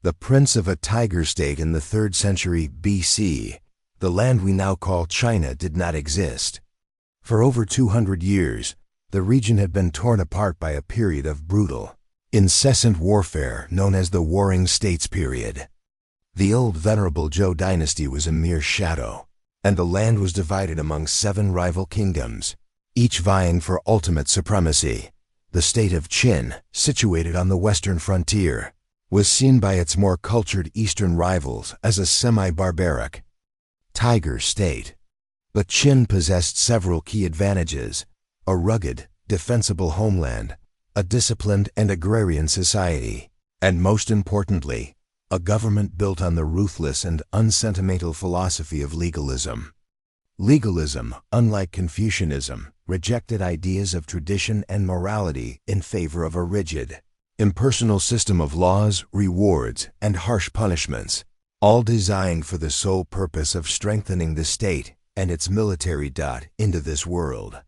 The prince of a tiger state in the 3rd century BC, the land we now call China did not exist. For over 200 years, the region had been torn apart by a period of brutal, incessant warfare known as the Warring States period. The old venerable Zhou dynasty was a mere shadow, and the land was divided among 7 rival kingdoms, each vying for ultimate supremacy. The state of Qin, situated on the western frontier, was seen by its more cultured eastern rivals as a semi-barbaric tiger state. But Qin possessed several key advantages: a rugged, defensible homeland, a disciplined and agrarian society, and most importantly, a government built on the ruthless and unsentimental philosophy of legalism. Legalism, unlike Confucianism, rejected ideas of tradition and morality in favor of a rigid, impersonal system of laws, rewards, and harsh punishments, all designed for the sole purpose of strengthening the state and its military. Into this world.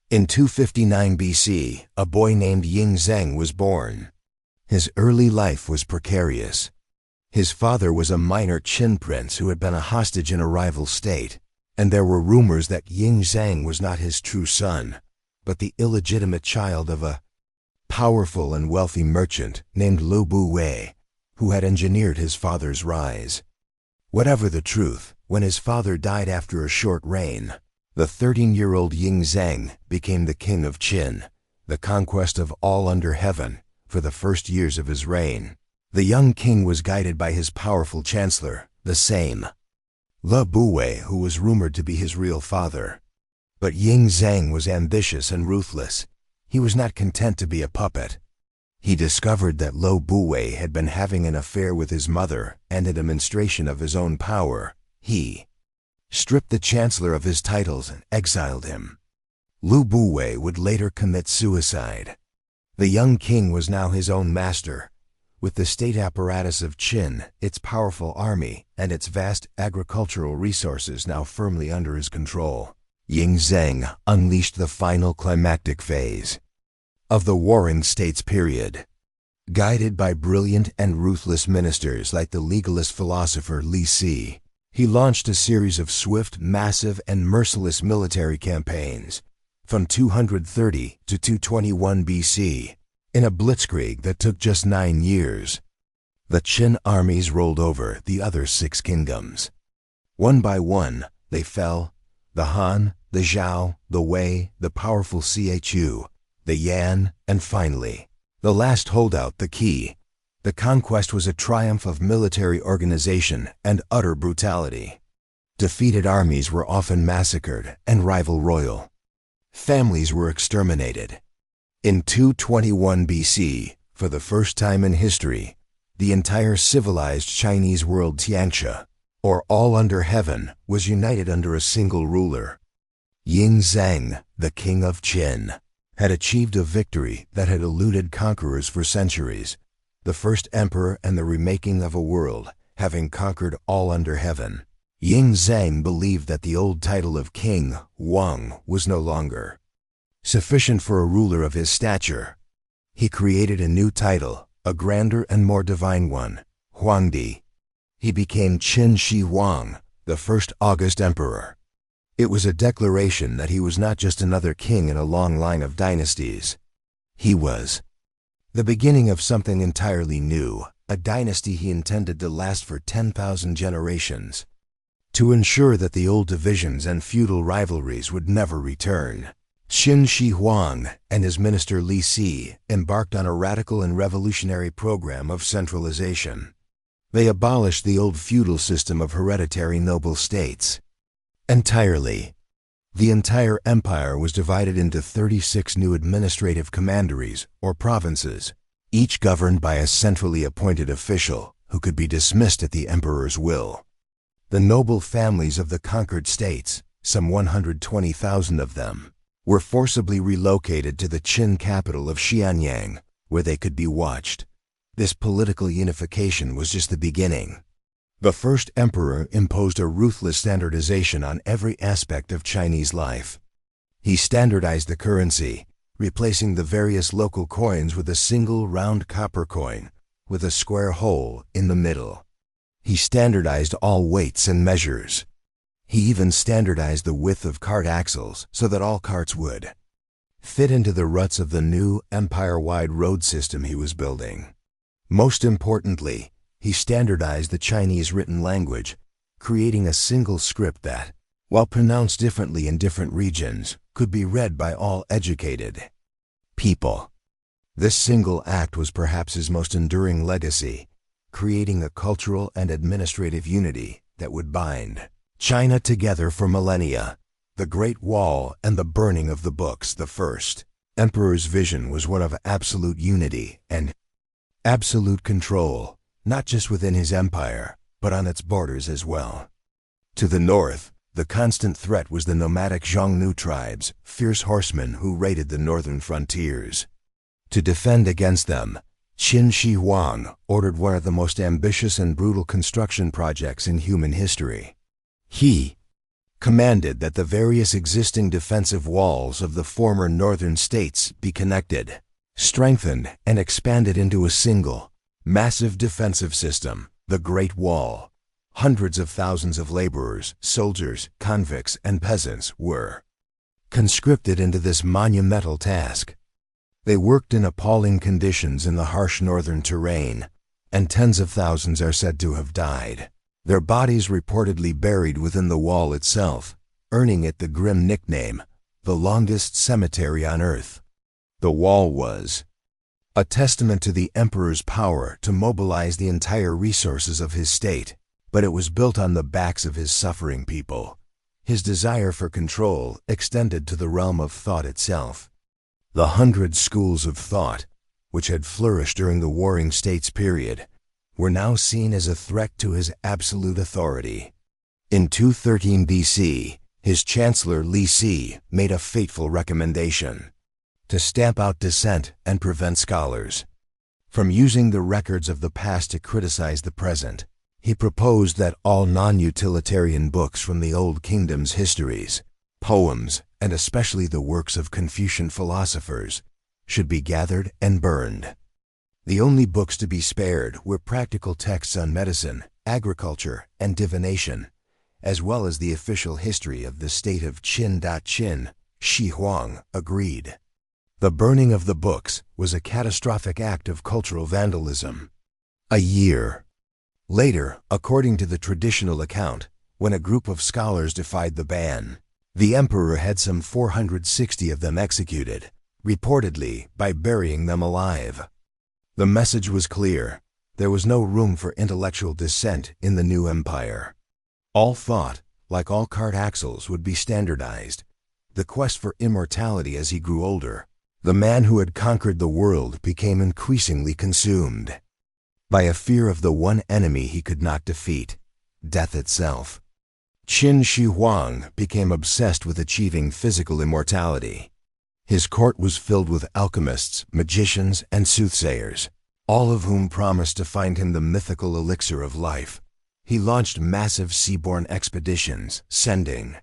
In 259 BC, a boy named Ying Zheng was born. His early life was precarious. His father was a minor Qin prince who had been a hostage in a rival state, and there were rumors that Ying Zheng was not his true son, but the illegitimate child of a powerful and wealthy merchant named Lu Bu, who had engineered his father's rise. Whatever the truth, when his father died after a short reign, the 13-year-old Ying Zheng became the king of Qin, the conquest of all under heaven. For the first years of his reign, the young king was guided by his powerful chancellor, the same Lu Bu, who was rumored to be his real father. But Ying Zheng was ambitious and ruthless. He was not content to be a puppet. He discovered that Lu Bu had been having an affair with his mother, and in a demonstration of his own power, he stripped the chancellor of his titles and exiled him. Lu Bu would later commit suicide. The young king was now his own master. With the state apparatus of Qin, its powerful army, and its vast agricultural resources now firmly under his control, Ying Zheng unleashed the final climactic phase of the Warring States period. Guided by brilliant and ruthless ministers like the legalist philosopher Li Si, he launched a series of swift, massive, and merciless military campaigns from 230 to 221 BC, in a blitzkrieg that took just 9 years. The Qin armies rolled over the other 6 kingdoms. One by one, they fell: the Han, the Zhao, the Wei, the powerful Chu, the Yan, and finally, the last holdout, the Qi. The conquest was a triumph of military organization and utter brutality. Defeated armies were often massacred, and rival royal families were exterminated. In 221 BC, for the first time in history, the entire civilized Chinese world, Tianxia, or all under heaven, was united under a single ruler. Ying Zheng, the king of Qin, had achieved a victory that had eluded conquerors for centuries, the first emperor and the remaking of a world, having conquered all under heaven. Ying Zheng believed that the old title of King, Huang, was no longer sufficient for a ruler of his stature. He created a new title, a grander and more divine one, Huangdi. He became Qin Shi Huang, the first August emperor. It was a declaration that he was not just another king in a long line of dynasties. He was the beginning of something entirely new, a dynasty he intended to last for 10,000 generations. To ensure that the old divisions and feudal rivalries would never return, Qin Shi Huang and his minister Li Si embarked on a radical and revolutionary program of centralization. They abolished the old feudal system of hereditary noble states entirely. The entire empire was divided into 36 new administrative commanderies, or provinces, each governed by a centrally appointed official who could be dismissed at the emperor's will. The noble families of the conquered states, some 120,000 of them, were forcibly relocated to the Qin capital of Xianyang, where they could be watched. This political unification was just the beginning. The first emperor imposed a ruthless standardization on every aspect of Chinese life. He standardized the currency, replacing the various local coins with a single round copper coin, with a square hole in the middle. He standardized all weights and measures. He even standardized the width of cart axles so that all carts would fit into the ruts of the new empire-wide road system he was building. Most importantly, he standardized the Chinese written language, creating a single script that, while pronounced differently in different regions, could be read by all educated people. This single act was perhaps his most enduring legacy, creating a cultural and administrative unity that would bind China together for millennia. The Great Wall and the burning of the books. The first emperor's vision was one of absolute unity and absolute control, not just within his empire, but on its borders as well. To the north, the constant threat was the nomadic Xiongnu tribes, fierce horsemen who raided the northern frontiers. To defend against them, Qin Shi Huang ordered one of the most ambitious and brutal construction projects in human history. He commanded that the various existing defensive walls of the former northern states be connected, strengthened, and expanded into a single, massive defensive system, the Great Wall. Hundreds of thousands of laborers, soldiers, convicts, and peasants were conscripted into this monumental task. They worked in appalling conditions in the harsh northern terrain, and tens of thousands are said to have died, their bodies reportedly buried within the wall itself, earning it the grim nickname, the longest cemetery on earth. The wall was a testament to the emperor's power to mobilize the entire resources of his state, but it was built on the backs of his suffering people. His desire for control extended to the realm of thought itself. The 100 schools of thought, which had flourished during the Warring States period, were now seen as a threat to his absolute authority. In 213 BC, his chancellor Li Si made a fateful recommendation: to stamp out dissent and prevent scholars from using the records of the past to criticize the present. He proposed that all non-utilitarian books from the Old Kingdom's histories, poems, and especially the works of Confucian philosophers, should be gathered and burned. The only books to be spared were practical texts on medicine, agriculture, and divination, as well as the official history of the state of Qin. Qin Shi Huang agreed. The burning of the books was a catastrophic act of cultural vandalism. A year later, according to the traditional account, when a group of scholars defied the ban, the emperor had some 460 of them executed, reportedly by burying them alive. The message was clear: there was no room for intellectual dissent in the new empire. All thought, like all cart axles, would be standardized. The quest for immortality as he grew older, the man who had conquered the world became increasingly consumed by a fear of the one enemy he could not defeat, death itself. Qin Shi Huang became obsessed with achieving physical immortality. His court was filled with alchemists, magicians, and soothsayers, all of whom promised to find him the mythical elixir of life. He launched massive seaborne expeditions, sending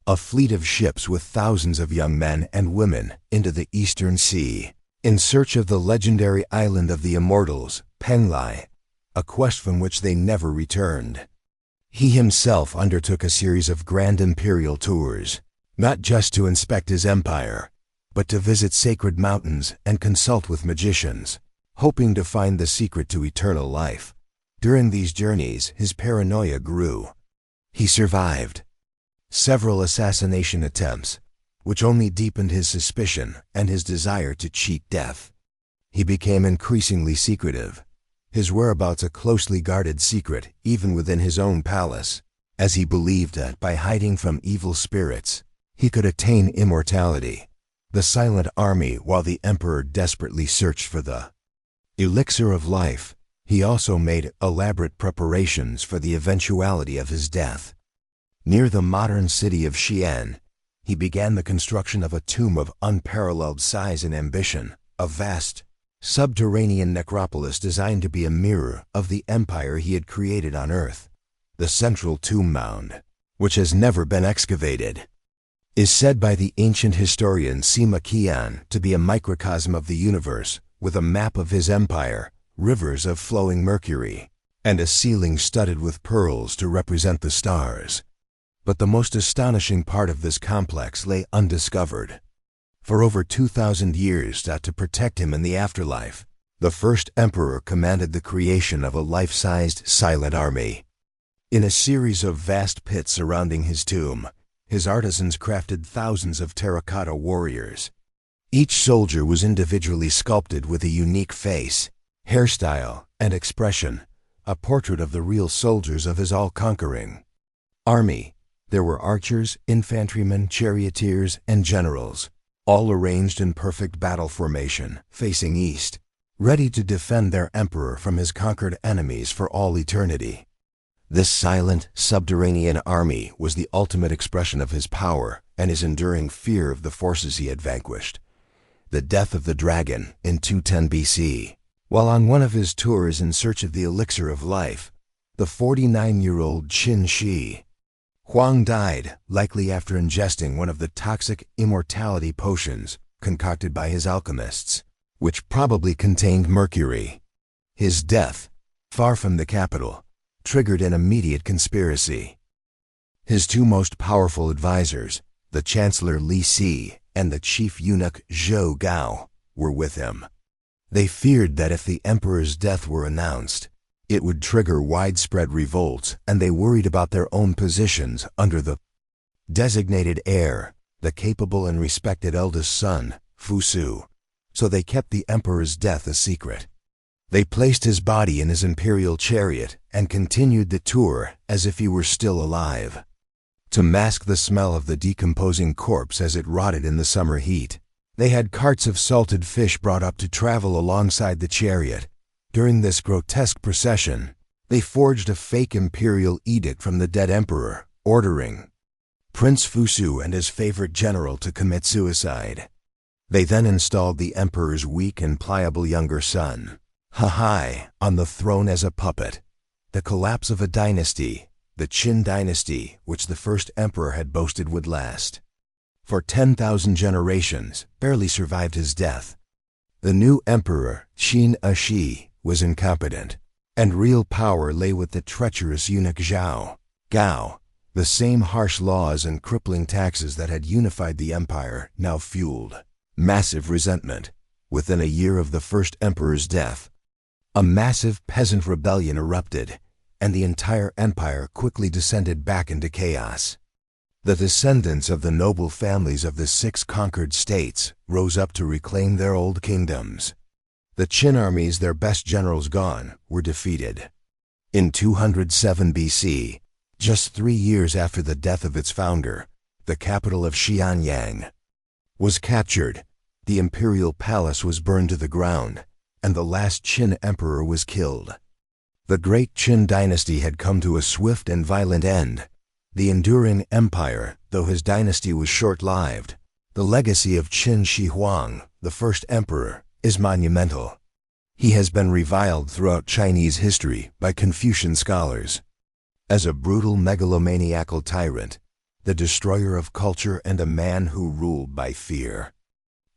a fleet of ships with thousands of young men and women into the Eastern Sea, in search of the legendary island of the immortals, Penglai, a quest from which they never returned. He himself undertook a series of grand imperial tours, not just to inspect his empire, but to visit sacred mountains and consult with magicians, hoping to find the secret to eternal life. During these journeys, his paranoia grew. He survived several assassination attempts, which only deepened his suspicion and his desire to cheat death. He became increasingly secretive, his whereabouts a closely guarded secret even within his own palace, as he believed that by hiding from evil spirits, he could attain immortality. The silent army, while the emperor desperately searched for the elixir of life, he also made elaborate preparations for the eventuality of his death. Near the modern city of Xi'an, he began the construction of a tomb of unparalleled size and ambition, a vast, subterranean necropolis designed to be a mirror of the empire he had created on Earth. The central tomb mound, which has never been excavated, is said by the ancient historian Sima Qian to be a microcosm of the universe, with a map of his empire rivers of flowing mercury, and a ceiling studded with pearls to represent the stars. But the most astonishing part of this complex lay undiscovered. For over 2,000 years, to protect him in the afterlife, the first emperor commanded the creation of a life-sized silent army. In a series of vast pits surrounding his tomb, his artisans crafted thousands of terracotta warriors. Each soldier was individually sculpted with a unique face, hairstyle, and expression, a portrait of the real soldiers of his all-conquering army. There were archers, infantrymen, charioteers, and generals, all arranged in perfect battle formation, facing east, ready to defend their emperor from his conquered enemies for all eternity. This silent, subterranean army was the ultimate expression of his power and his enduring fear of the forces he had vanquished. The death of the dragon in 210 BC. While on one of his tours in search of the elixir of life, the 49-year-old Qin Shi Huang died, likely after ingesting one of the toxic immortality potions concocted by his alchemists, which probably contained mercury. His death, far from the capital, triggered an immediate conspiracy. His two most powerful advisors, the Chancellor Li Si and the chief eunuch Zhou Gao, were with him. They feared that if the emperor's death were announced, it would trigger widespread revolts, and they worried about their own positions under the designated heir, the capable and respected eldest son, Fu Su. So they kept the emperor's death a secret. They placed his body in his imperial chariot and continued the tour as if he were still alive. To mask the smell of the decomposing corpse as it rotted in the summer heat, they had carts of salted fish brought up to travel alongside the chariot. During this grotesque procession, they forged a fake imperial edict from the dead emperor, ordering Prince Fusu and his favorite general to commit suicide. They then installed the emperor's weak and pliable younger son, Hai, on the throne as a puppet. The collapse of a dynasty, the Qin dynasty, which the first emperor had boasted would last for 10,000 generations, barely survived his death. The new emperor, Qin Shi, was incompetent, and real power lay with the treacherous eunuch Zhou Gao. The same harsh laws and crippling taxes that had unified the empire now fueled massive resentment. Within a year of the first emperor's death, a massive peasant rebellion erupted, and the entire empire quickly descended back into chaos. The descendants of the noble families of the 6 conquered states rose up to reclaim their old kingdoms. The Qin armies, their best generals gone, were defeated. In 207 BC, just 3 years after the death of its founder, the capital of Xianyang was captured, the imperial palace was burned to the ground, and the last Qin emperor was killed. The great Qin dynasty had come to a swift and violent end. The enduring empire, though his dynasty was short-lived, the legacy of Qin Shi Huang, the first emperor, is monumental. He has been reviled throughout Chinese history by Confucian scholars as a brutal megalomaniacal tyrant, the destroyer of culture and a man who ruled by fear.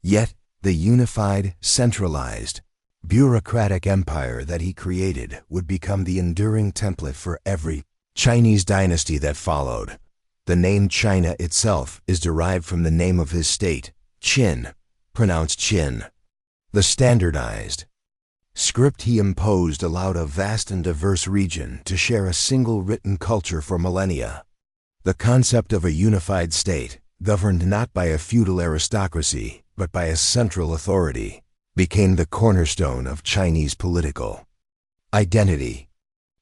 Yet, the unified, centralized, bureaucratic empire that he created would become the enduring template for every Chinese dynasty that followed. The name China itself is derived from the name of his state, Qin, pronounced Qin. The standardized script he imposed allowed a vast and diverse region to share a single written culture for millennia. The concept of a unified state, governed not by a feudal aristocracy, but by a central authority, became the cornerstone of Chinese political identity.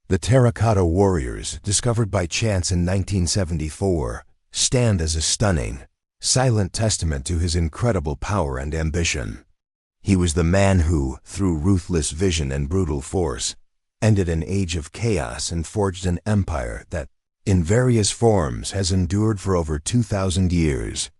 The Terracotta warriors, discovered by chance in 1974, stand as a stunning, silent testament to his incredible power and ambition. He was the man who, through ruthless vision and brutal force, ended an age of chaos and forged an empire that, in various forms, has endured for over 2,000 years.